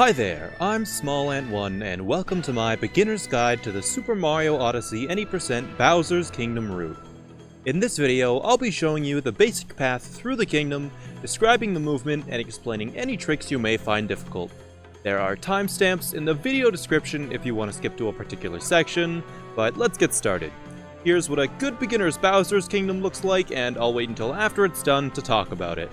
Hi there, I'm SmallAnt1 and welcome to my beginner's guide to the Super Mario Odyssey Any% Bowser's Kingdom route. In this video, I'll be showing you the basic path through the kingdom, describing the movement, and explaining any tricks you may find difficult. There are timestamps in the video description if you want to skip to a particular section, but let's get started. Here's what a good beginner's Bowser's Kingdom looks like, and I'll wait until after it's done to talk about it.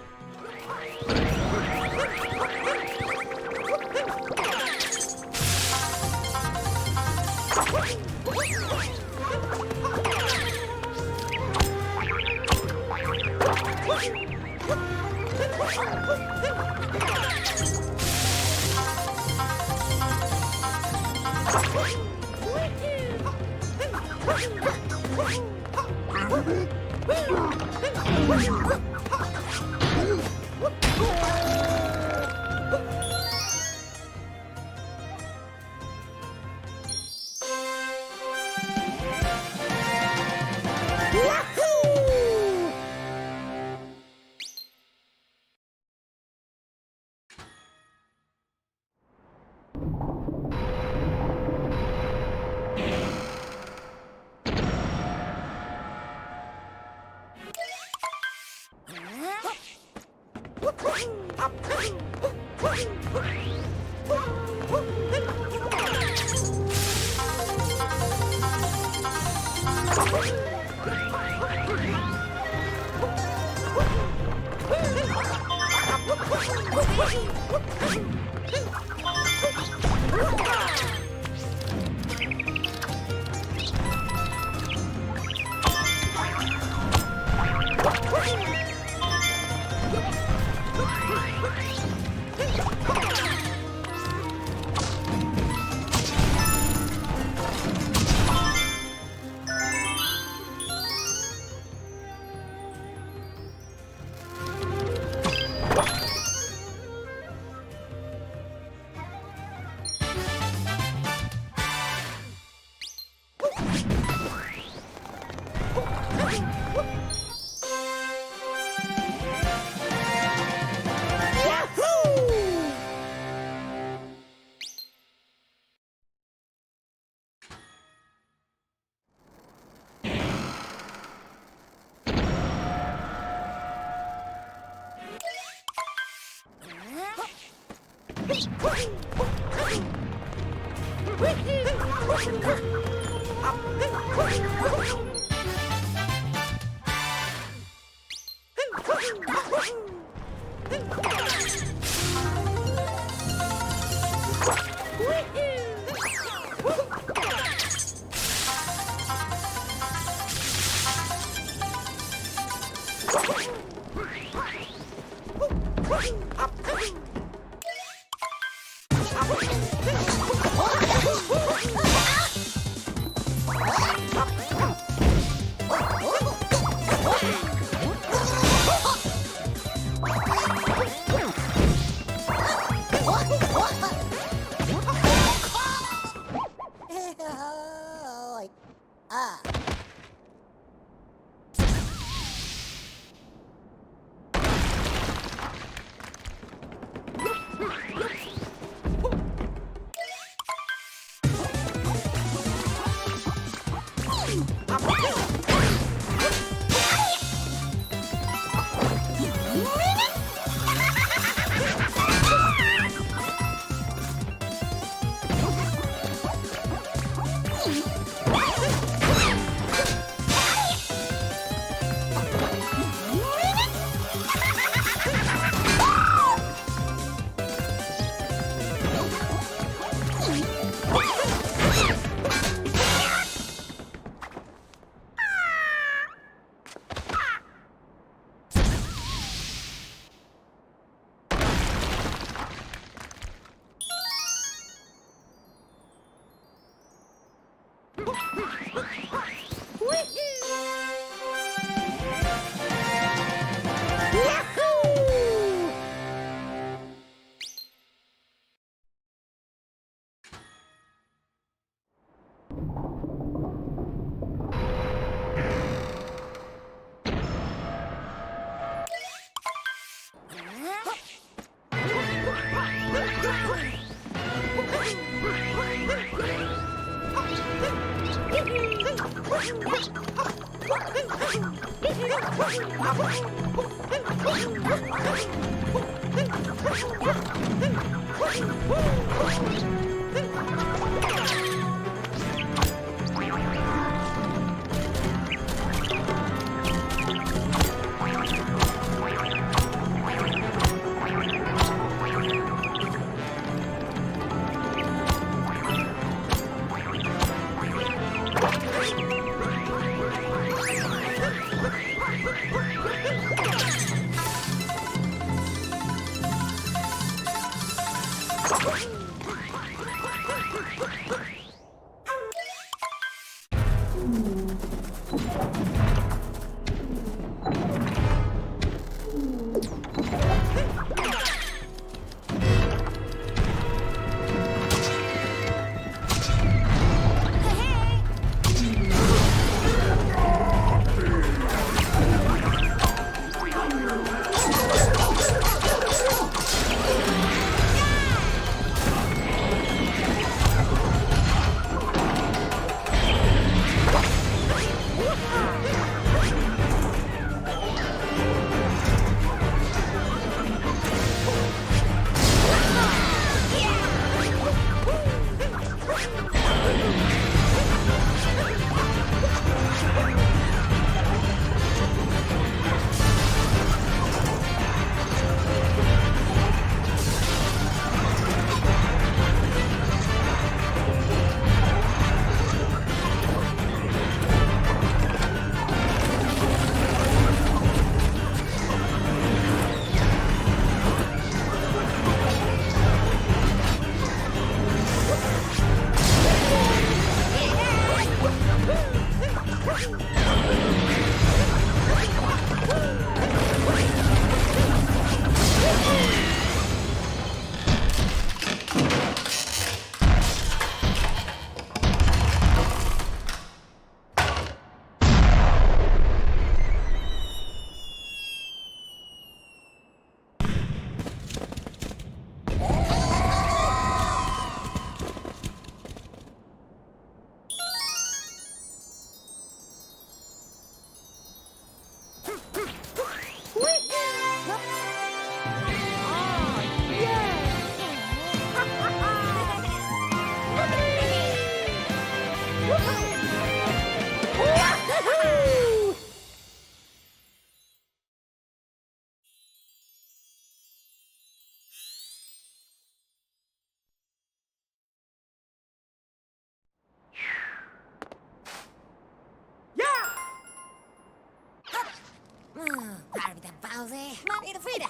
Harbiden pauze. Man är det Frida?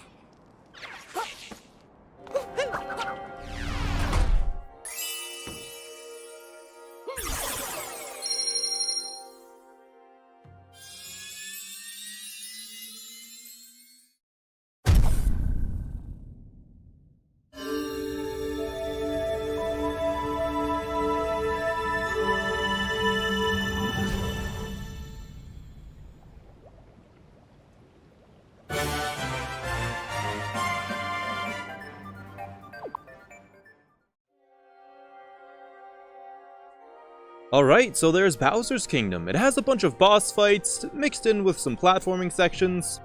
Alright, so there's Bowser's Kingdom. It has a bunch of boss fights, mixed in with some platforming sections.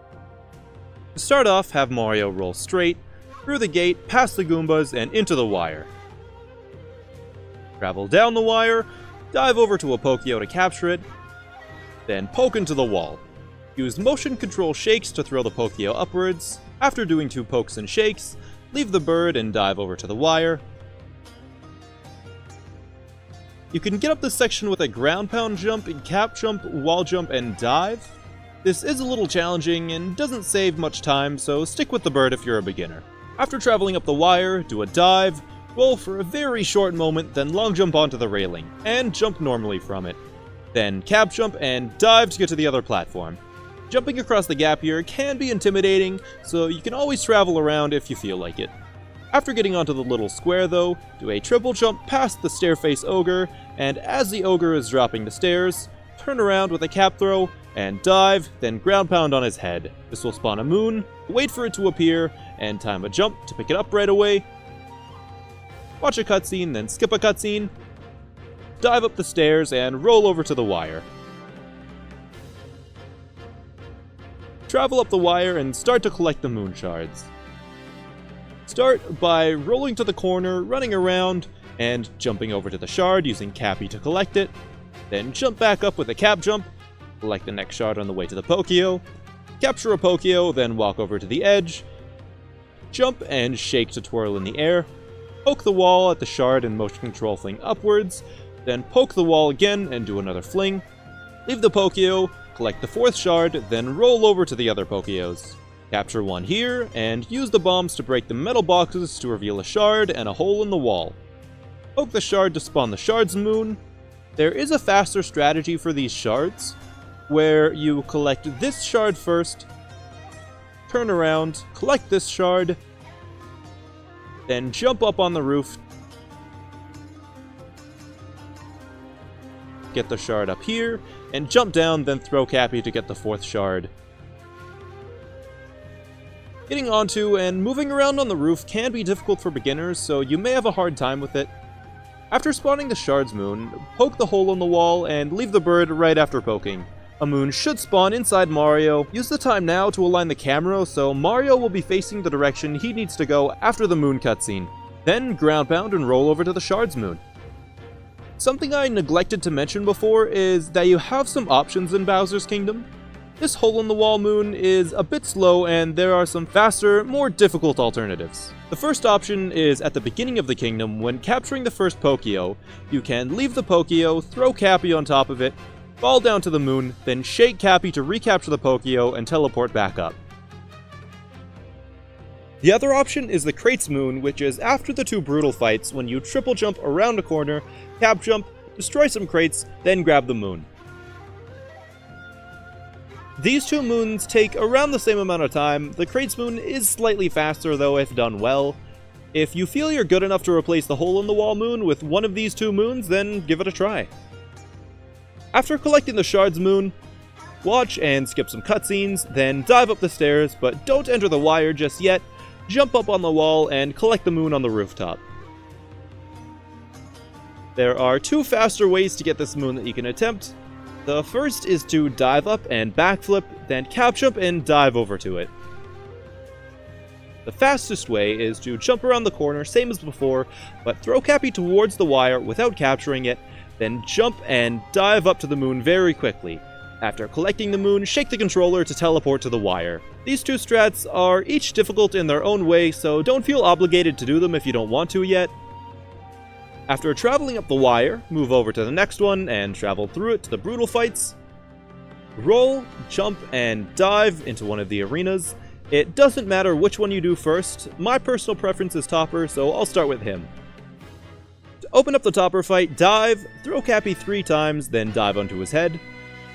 To start off, have Mario roll straight, through the gate, past the Goombas, and into the wire. Travel down the wire, dive over to a Pokio to capture it, then poke into the wall. Use motion control shakes to throw the Pokio upwards. After doing 2 pokes and shakes, leave the bird and dive over to the wire. You can get up this section with a ground pound jump, cap jump, wall jump, and dive. This is a little challenging and doesn't save much time, so stick with the bird if you're a beginner. After traveling up the wire, do a dive, roll for a very short moment, then long jump onto the railing, and jump normally from it. Then cap jump and dive to get to the other platform. Jumping across the gap here can be intimidating, so you can always travel around if you feel like it. After getting onto the little square though, do a triple jump past the stairface ogre, and as the ogre is dropping the stairs, turn around with a cap throw, and dive, then ground pound on his head. This will spawn a moon, wait for it to appear, and time a jump to pick it up right away. Watch a cutscene, then skip a cutscene, dive up the stairs, and roll over to the wire. travel up the wire and start to collect the moon shards. Start by rolling to the corner, running around, and jumping over to the shard using Cappy to collect it. Then jump back up with a cap jump, collect the next shard on the way to the Pokio, capture a Pokio, then walk over to the edge, jump and shake to twirl in the air, poke the wall at the shard and motion control fling upwards, then poke the wall again and do another fling, leave the Pokio, collect the fourth shard, then roll over to the other Pokios. Capture one here, and use the bombs to break the metal boxes to reveal a shard and a hole in the wall. Poke the shard to spawn the Shards moon. There is a faster strategy for these shards, where you collect this shard first, turn around, collect this shard, then jump up on the roof, get the shard up here, and jump down, then throw Cappy to get the fourth shard. Getting onto and moving around on the roof can be difficult for beginners, so you may have a hard time with it. After spawning the Shards moon, poke the hole in the wall and leave the bird right after poking. A moon should spawn inside Mario. Use the time now to align the camera so Mario will be facing the direction he needs to go after the moon cutscene. Then ground pound and roll over to the Shards moon. Something I neglected to mention before is that you have some options in Bowser's Kingdom. This hole-in-the-wall moon is a bit slow, and there are some faster, more difficult alternatives. The first option is at the beginning of the kingdom. When capturing the first Pokio, you can leave the Pokio, throw Cappy on top of it, fall down to the moon, then shake Cappy to recapture the Pokio and teleport back up. The other option is the Crates moon, which is after the two brutal fights when you triple jump around a corner, cap jump, destroy some crates, then grab the moon. These two moons take around the same amount of time. The Crates moon is slightly faster though if done well. If you feel you're good enough to replace the hole-in-the-wall moon with one of these two moons, then give it a try. After collecting the Shards moon, watch and skip some cutscenes, then dive up the stairs, but don't enter the wire just yet. Jump up on the wall and collect the moon on the rooftop. There are two faster ways to get this moon that you can attempt. The first is to dive up and backflip, then cap jump and dive over to it. The fastest way is to jump around the corner, same as before, but throw Cappy towards the wire without capturing it, then jump and dive up to the moon very quickly. After collecting the moon, shake the controller to teleport to the wire. These two strats are each difficult in their own way, so don't feel obligated to do them if you don't want to yet. After traveling up the wire, move over to the next one and travel through it to the brutal fights. Roll, jump, and dive into one of the arenas. It doesn't matter which one you do first. My personal preference is Topper, so I'll start with him. To open up the Topper fight, dive, throw Cappy 3 times, then dive onto his head.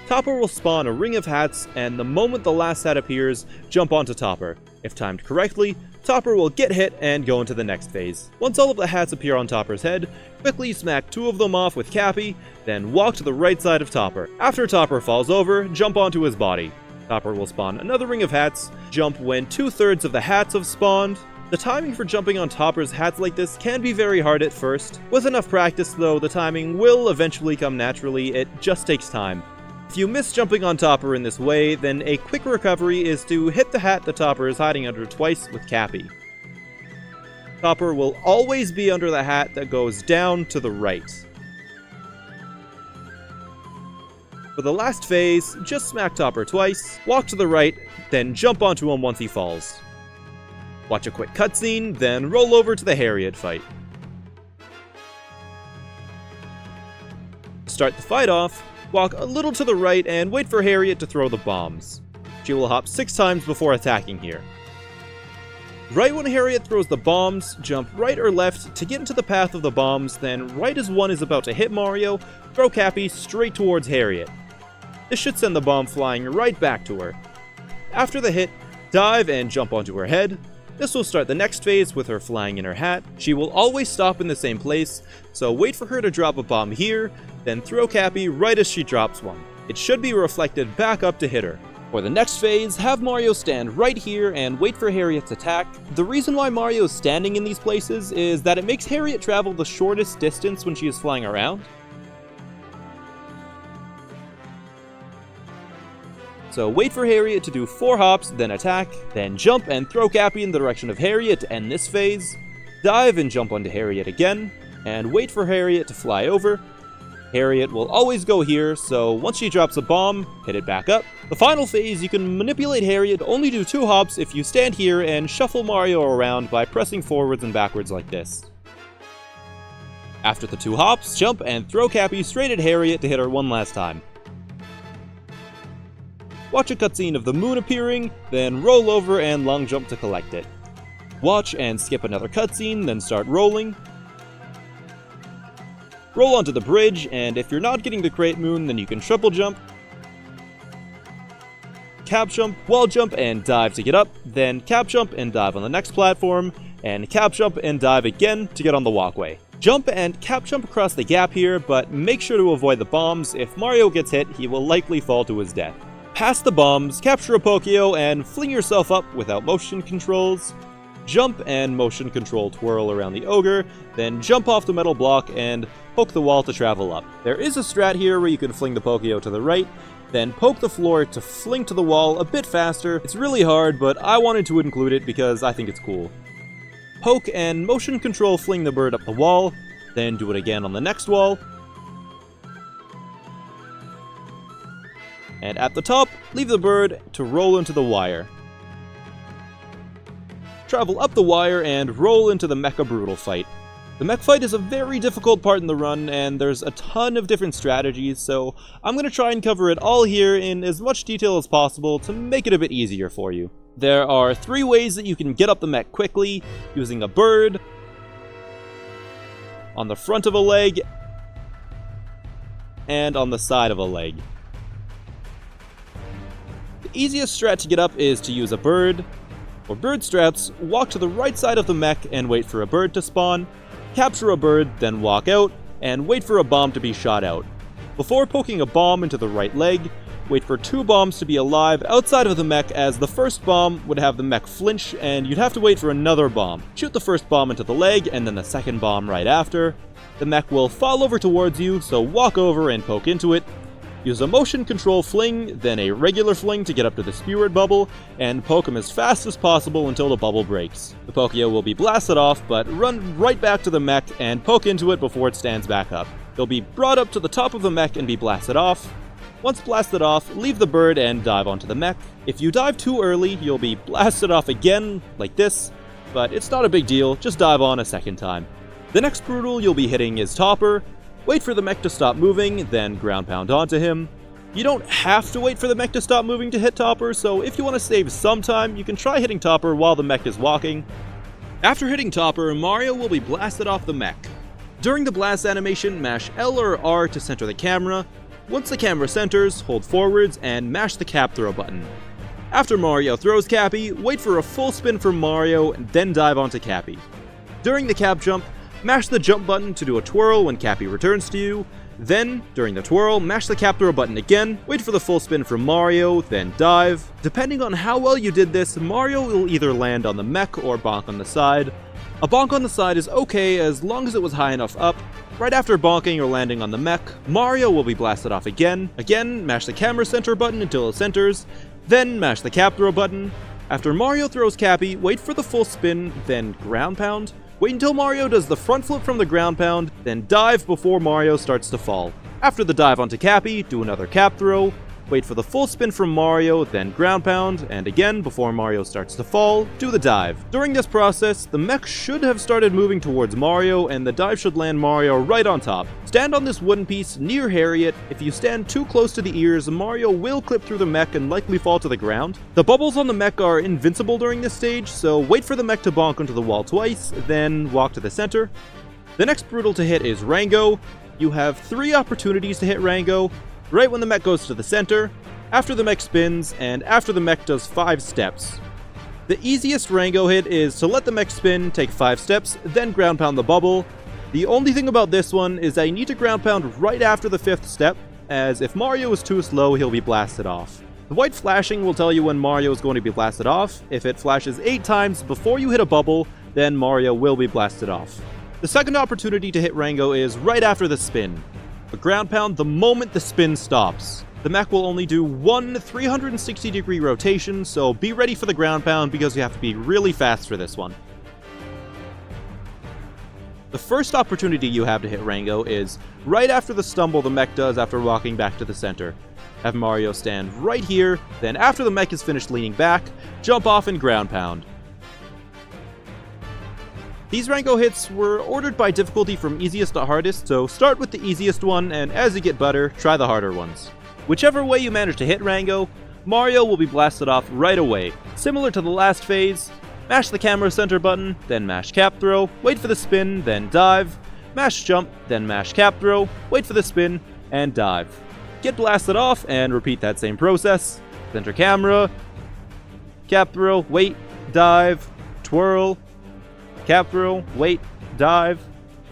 Topper will spawn a ring of hats, and the moment the last hat appears, jump onto Topper. If timed correctly, Topper will get hit and go into the next phase. Once all of the hats appear on Topper's head, quickly smack 2 of them off with Cappy, then walk to the right side of Topper. After Topper falls over, jump onto his body. Topper will spawn another ring of hats, jump when 2/3 of the hats have spawned. The timing for jumping on Topper's hats like this can be very hard at first. With enough practice though, the timing will eventually come naturally, it just takes time. If you miss jumping on Topper in this way, then a quick recovery is to hit the hat the Topper is hiding under twice with Cappy. Topper will always be under the hat that goes down to the right. For the last phase, just smack Topper twice, walk to the right, then jump onto him once he falls. Watch a quick cutscene, then roll over to the Hariet Fight. To start the fight off, walk a little to the right and wait for Hariet to throw the bombs. She will hop 6 times before attacking here. Right when Hariet throws the bombs, jump right or left to get into the path of the bombs, then right as one is about to hit Mario, throw Cappy straight towards Hariet. This should send the bomb flying right back to her. After the hit, dive and jump onto her head. This will start the next phase with her flying in her hat. She will always stop in the same place, so wait for her to drop a bomb here, then throw Cappy right as she drops one. It should be reflected back up to hit her. For the next phase, have Mario stand right here and wait for Hariet's attack. The reason why Mario is standing in these places is that it makes Hariet travel the shortest distance when she is flying around. So wait for Hariet to do 4 hops, then attack, then jump and throw Cappy in the direction of Hariet to end this phase, dive and jump onto Hariet again, and wait for Hariet to fly over. Hariet will always go here, so once she drops a bomb, hit it back up. The final phase, you can manipulate Hariet to only do 2 hops if you stand here and shuffle Mario around by pressing forwards and backwards like this. After the 2 hops, jump and throw Cappy straight at Hariet to hit her one last time. Watch a cutscene of the moon appearing, then roll over and long jump to collect it. Watch and skip another cutscene, then start rolling. Roll onto the bridge, and if you're not getting the crate moon, then you can triple jump, cap jump, wall jump, and dive to get up, then cap jump and dive on the next platform, and cap jump and dive again to get on the walkway. Jump and cap jump across the gap here, but make sure to avoid the bombs. If Mario gets hit, he will likely fall to his death. Pass the bombs, capture a Pokio, and fling yourself up without motion controls. Jump and motion control twirl around the ogre, then jump off the metal block and poke the wall to travel up. There is a strat here where you can fling the Pokio to the right, then poke the floor to fling to the wall a bit faster. It's really hard, but I wanted to include it because I think it's cool. Poke and motion control fling the bird up the wall, then do it again on the next wall. And at the top, leave the bird to roll into the wire. Travel up the wire and roll into the Mecha Brutal fight. The Mech Fight is a very difficult part in the run, and there's a ton of different strategies, so I'm going to try and cover it all here in as much detail as possible to make it a bit easier for you. There are 3 ways that you can get up the mech quickly, using a bird, on the front of a leg, and on the side of a leg. The easiest strat to get up is to use a bird. For bird strats, walk to the right side of the mech and wait for a bird to spawn, capture a bird, then walk out, and wait for a bomb to be shot out. Before poking a bomb into the right leg, wait for 2 bombs to be alive outside of the mech, as the first bomb would have the mech flinch and you'd have to wait for another bomb. Shoot the first bomb into the leg and then the second bomb right after. The mech will fall over towards you, so walk over and poke into it. Use a motion control fling, then a regular fling to get up to the spearwood bubble, and poke him as fast as possible until the bubble breaks. The Pokio will be blasted off, but run right back to the mech and poke into it before it stands back up. They'll be brought up to the top of the mech and be blasted off. Once blasted off, leave the bird and dive onto the mech. If you dive too early, you'll be blasted off again, like this, but it's not a big deal, just dive on a second time. The next brutal you'll be hitting is Topper. Wait for the mech to stop moving, then ground pound onto him. You don't have to wait for the mech to stop moving to hit Topper, so if you want to save some time, you can try hitting Topper while the mech is walking. After hitting Topper, Mario will be blasted off the mech. During the blast animation, mash L or R to center the camera. Once the camera centers, hold forwards and mash the cap throw button. After Mario throws Cappy, wait for a full spin from Mario and then dive onto Cappy. During the cap jump, mash the jump button to do a twirl when Cappy returns to you. Then, during the twirl, mash the cap throw button again, wait for the full spin from Mario, then dive. Depending on how well you did this, Mario will either land on the mech or bonk on the side. A bonk on the side is okay as long as it was high enough up. Right after bonking or landing on the mech, Mario will be blasted off again. Again, mash the camera center button until it centers, then mash the cap throw button. After Mario throws Cappy, wait for the full spin, then ground pound. Wait until Mario does the front flip from the ground pound, then dive before Mario starts to fall. After the dive onto Cappy, do another cap throw. Wait for the full spin from Mario, then ground pound, and again, before Mario starts to fall, do the dive. During this process, the mech should have started moving towards Mario, and the dive should land Mario right on top. Stand on this wooden piece near Hariet. If you stand too close to the ears, Mario will clip through the mech and likely fall to the ground. The bubbles on the mech are invincible during this stage, so wait for the mech to bonk onto the wall twice, then walk to the center. The next brutal to hit is Rango. You have 3 opportunities to hit Rango. Right when the mech goes to the center, after the mech spins, and after the mech does 5 steps. The easiest Rango hit is to let the mech spin, take 5 steps, then ground pound the bubble. The only thing about this one is that you need to ground pound right after the 5th step, as if Mario is too slow, he'll be blasted off. The white flashing will tell you when Mario is going to be blasted off. If it flashes 8 times before you hit a bubble, then Mario will be blasted off. The second opportunity to hit Rango is right after the spin. A ground pound the moment the spin stops. The The mech will only do one 360-degree rotation, so be ready for the ground pound because you have to be really fast for this one. The first opportunity you have to hit Rango is right after the stumble the mech does after walking back to the center. Have Mario stand right here, then after the mech is finished leaning back, jump off and ground pound. These Rango hits were ordered by difficulty from easiest to hardest, so start with the easiest one, and as you get better, try the harder ones. Whichever way you manage to hit Rango, Mario will be blasted off right away. Similar to the last phase, mash the camera center button, then mash cap throw, wait for the spin, then dive, mash jump, then mash cap throw, wait for the spin, and dive. Get blasted off, and repeat that same process. Center camera, cap throw, wait, dive, twirl, cap throw, wait, dive.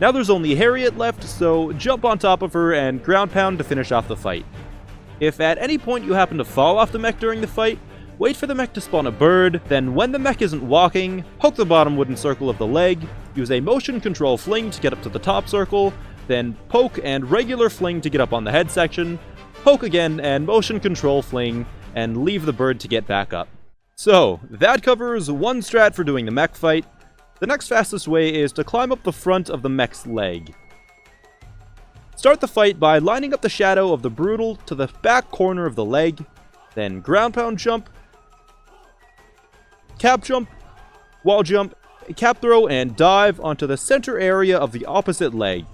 Now there's only Hariet left, so jump on top of her and ground pound to finish off the fight. If at any point you happen to fall off the mech during the fight, wait for the mech to spawn a bird, then when the mech isn't walking, poke the bottom wooden circle of the leg, use a motion control fling to get up to the top circle, then poke and regular fling to get up on the head section, poke again and motion control fling, and leave the bird to get back up. So, that covers one strat for doing the mech fight. The next fastest way is to climb up the front of the mech's leg. Start the fight by lining up the shadow of the Brutal to the back corner of the leg, then ground pound jump, cap jump, wall jump, cap throw, and dive onto the center area of the opposite leg.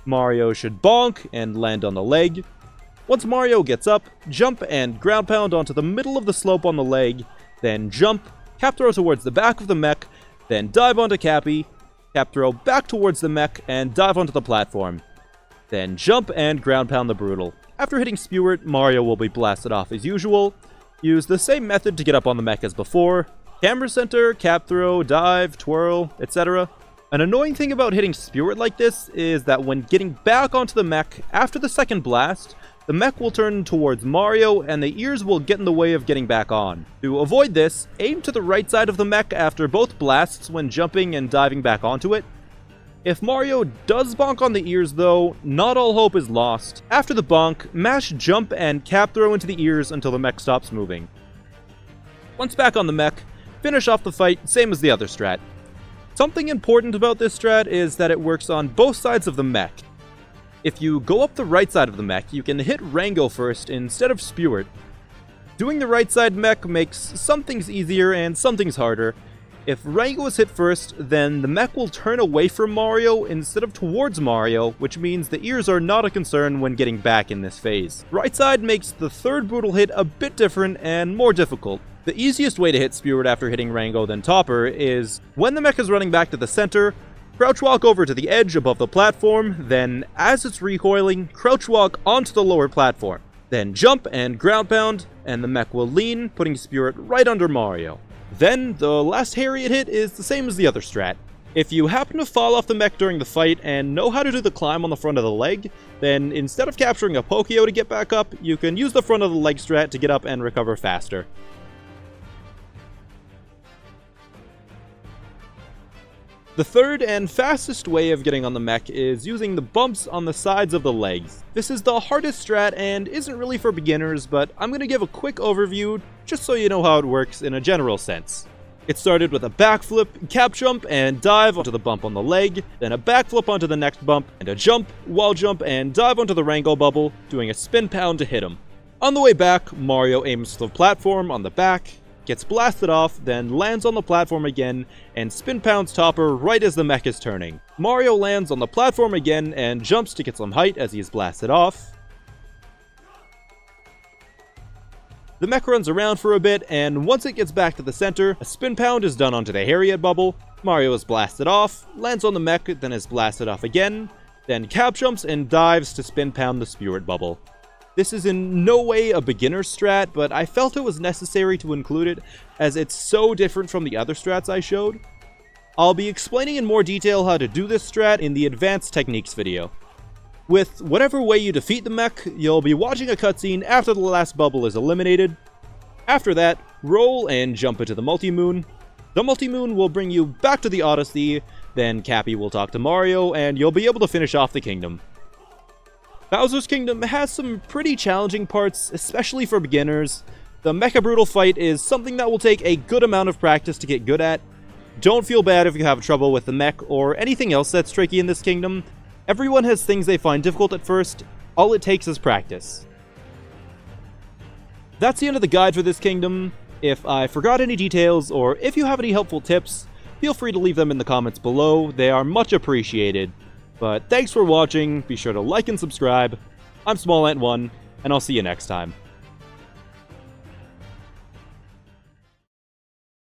Mario should bonk and land on the leg. Once Mario gets up, jump and ground pound onto the middle of the slope on the leg, then jump, cap throw towards the back of the mech, then dive onto Cappy, cap throw back towards the mech, and dive onto the platform. Then jump and ground pound the Brutal. After hitting Spewert, Mario will be blasted off as usual. Use the same method to get up on the mech as before. Camera center, cap throw, dive, twirl, etc. An annoying thing about hitting Spewert like this is that when getting back onto the mech after the second blast, the mech will turn towards Mario and the ears will get in the way of getting back on. To avoid this, aim to the right side of the mech after both blasts when jumping and diving back onto it. If Mario does bonk on the ears though, not all hope is lost. After the bonk, mash jump and cap throw into the ears until the mech stops moving. Once back on the mech, finish off the fight same as the other strat. Something important about this strat is that it works on both sides of the mech. If you go up the right side of the mech, you can hit Rango first instead of Spewert. Doing the right side mech makes some things easier and some things harder. If Rango is hit first, then the mech will turn away from Mario instead of towards Mario, which means the ears are not a concern when getting back in this phase. Right side makes the third Brutal hit a bit different and more difficult. The easiest way to hit Spewert after hitting Rango then Topper is, when the mech is running back to the center, crouch walk over to the edge above the platform, then as it's recoiling, crouch walk onto the lower platform. Then jump and ground pound, and the mech will lean, putting Spewert right under Mario. Then, the last Hariet hit is the same as the other strat. If you happen to fall off the mech during the fight and know how to do the climb on the front of the leg, then instead of capturing a Pokio to get back up, you can use the front of the leg strat to get up and recover faster. The third and fastest way of getting on the mech is using the bumps on the sides of the legs. This is the hardest strat and isn't really for beginners, but I'm going to give a quick overview just so you know how it works in a general sense. It started with a backflip, cap jump, and dive onto the bump on the leg, then a backflip onto the next bump, and a jump, wall jump, and dive onto the Rango bubble, doing a spin pound to hit him. On the way back, Mario aims for the platform on the back, gets blasted off, then lands on the platform again, and spin pounds Topper right as the mech is turning. Mario lands on the platform again and jumps to get some height as he is blasted off. The mech runs around for a bit, and once it gets back to the center, a spin pound is done onto the Hariet bubble. Mario is blasted off, lands on the mech, then is blasted off again, then cap jumps and dives to spin pound the Spewert bubble. This is in no way a beginner strat, but I felt it was necessary to include it as it's so different from the other strats I showed. I'll be explaining in more detail how to do this strat in the advanced techniques video. With whatever way you defeat the mech, you'll be watching a cutscene after the last bubble is eliminated. After that, roll and jump into the multi-moon. The multi-moon will bring you back to the Odyssey, then Cappy will talk to Mario, and you'll be able to finish off the kingdom. Bowser's Kingdom has some pretty challenging parts, especially for beginners. The Mecha Brutal fight is something that will take a good amount of practice to get good at. Don't feel bad if you have trouble with the mech or anything else that's tricky in this kingdom. Everyone has things they find difficult at first. All it takes is practice. That's the end of the guide for this kingdom. If I forgot any details, or if you have any helpful tips, feel free to leave them in the comments below. They are much appreciated. But thanks for watching, be sure to like and subscribe. I'm SmallAnt1, and I'll see you next time.